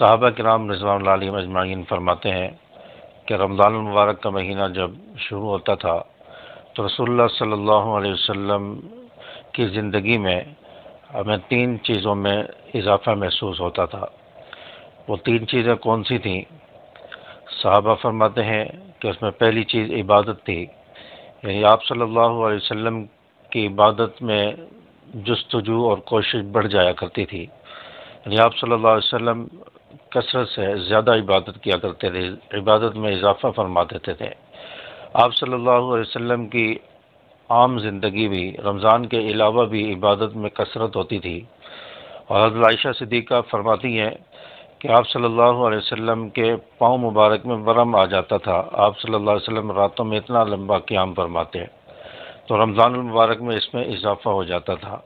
صحابہ کرام رضوان اللہ علیہم اجمعین فرماتے ہیں کہ رمضان المبارک کا مہینہ جب شروع ہوتا تھا تو رسول اللہ صلی اللہ علیہ وسلم کی زندگی میں ہمیں 3 چیزوں میں اضافہ محسوس ہوتا تھا۔ وہ 3 چیزیں کون سی تھیں؟ صحابہ فرماتے ہیں کہ اس میں پہلی چیز عبادت تھی، یعنی آپ صلی اللہ علیہ وسلم کی عبادت میں جستجو اور کوشش بڑھ جایا کرتی تھی، یعنی آپ صلی اللہ علیہ وسلم کثرت سے زیادہ عبادت کیا کرتے تھے، عبادت میں اضافہ فرما دیتے تھے۔ آپ صلی اللہ علیہ وسلم کی عام زندگی بھی رمضان کے علاوہ بھی عبادت میں کثرت ہوتی تھی، اور حضرت عائشہ صدیقہ فرماتی ہیں کہ آپ صلی اللہ علیہ وسلم کے پاؤں مبارک میں ورم آ جاتا تھا، آپ صلی اللہ علیہ وسلم راتوں میں اتنا لمبا قیام فرماتے، تو رمضان المبارک میں اس میں اضافہ ہو جاتا تھا۔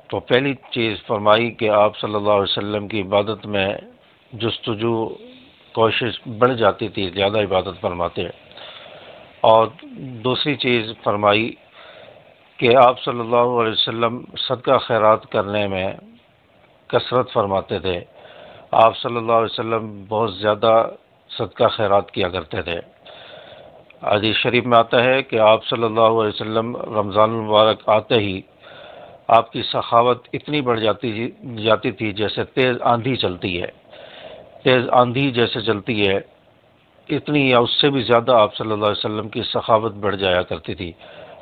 تو پہلی چیز فرمائی کہ آپ صلی اللہ علیہ وسلم کی عبادت میں جستجو کوشش بڑھ جاتی تھی، زیادہ عبادت فرماتے، اور دوسری چیز فرمائی کہ آپ صلی اللہ علیہ وسلم صدقہ خیرات کرنے میں کثرت فرماتے تھے، آپ صلی اللہ علیہ وسلم بہت زیادہ صدقہ خیرات کیا کرتے تھے۔ حدیث شریف میں آتا ہے کہ آپ صلی اللہ علیہ وسلم رمضان المبارک آتے ہی آپ کی سخاوت اتنی بڑھ جاتی تھی جیسے تیز آندھی چلتی ہے، تیز آندھی جیسے چلتی ہے اتنی یا اس سے بھی زیادہ آپ صلی اللہ علیہ وسلم کی سخاوت بڑھ جایا کرتی تھی،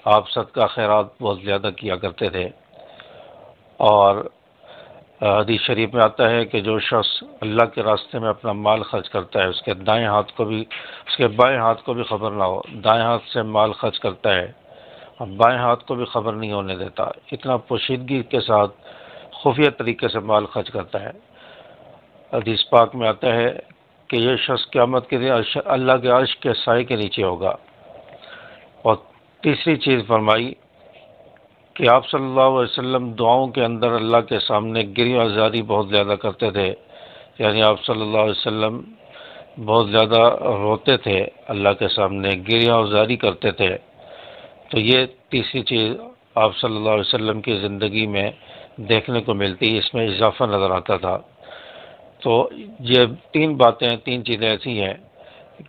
آپ صدقہ خیرات بہت زیادہ کیا کرتے تھے۔ اور حدیث شریف میں آتا ہے کہ جو شخص اللہ کے راستے میں اپنا مال خرچ کرتا ہے اس کے دائیں ہاتھ کو بھی، اس کے بائیں ہاتھ کو بھی خبر نہ ہو، دائیں ہاتھ سے مال خرچ کرتا ہے اور بائیں ہاتھ کو بھی خبر نہیں ہونے دیتا، اتنا پوشیدگی کے ساتھ خفیہ طریقے سے مال خرچ کرتا ہے۔ حدیث پاک میں آتا ہے کہ یہ شخص قیامت کے دن اللہ کے عرش کے سائے کے نیچے ہوگا۔ اور تیسری چیز فرمائی کہ آپ صلی اللہ علیہ وسلم دعاؤں کے اندر اللہ کے سامنے گریہ زاری بہت زیادہ کرتے تھے، یعنی آپ صلی اللہ علیہ وسلم بہت زیادہ روتے تھے، اللہ کے سامنے گریہ زاری کرتے تھے۔ تو یہ تیسری چیز آپ صلی اللہ علیہ وسلم کی زندگی میں دیکھنے کو ملتی، اس میں اضافہ نظر آتا تھا۔ تو یہ 3 باتیں، 3 چیزیں ایسی ہیں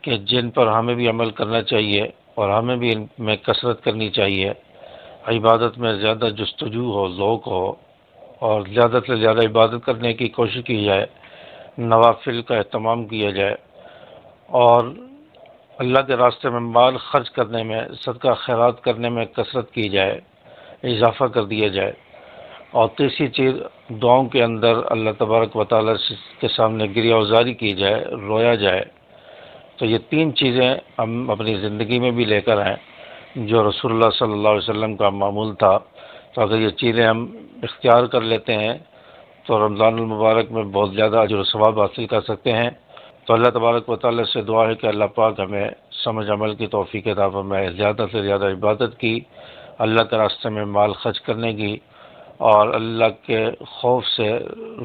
کہ جن پر ہمیں بھی عمل کرنا چاہیے اور ہمیں بھی ان میں کثرت کرنی چاہیے، عبادت میں زیادہ جستجو ہو، ذوق ہو، اور زیادہ سے زیادہ عبادت کرنے کی کوشش کی جائے، نوافل کا اہتمام کیا جائے، اور اللہ کے راستے میں مال خرچ کرنے میں، صدقہ خیرات کرنے میں کثرت کی جائے، اضافہ کر دیا جائے۔ اور تیسری چیز دعاؤں کے اندر اللہ تبارک و تعالیٰ کے سامنے گریہ زاری کی جائے، رویا جائے۔ تو یہ 3 چیزیں ہم اپنی زندگی میں بھی لے کر آئیں جو رسول اللہ صلی اللہ علیہ وسلم کا معمول تھا۔ تو اگر یہ چیزیں ہم اختیار کر لیتے ہیں تو رمضان المبارک میں بہت زیادہ اجر و ثواب حاصل کر سکتے ہیں۔ تو اللہ تبارک و تعالیٰ سے دعا ہے کہ اللہ پاک ہمیں سمجھ عمل کی توفیق عطا فرمائے، زیادہ سے زیادہ عبادت کی، اللہ کے راستے میں مال خرچ کرنے کی، اور اللہ کے خوف سے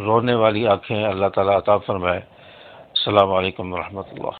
رونے والی آنکھیں اللہ تعالیٰ عطا فرمائے۔ السلام علیکم ورحمۃ اللہ۔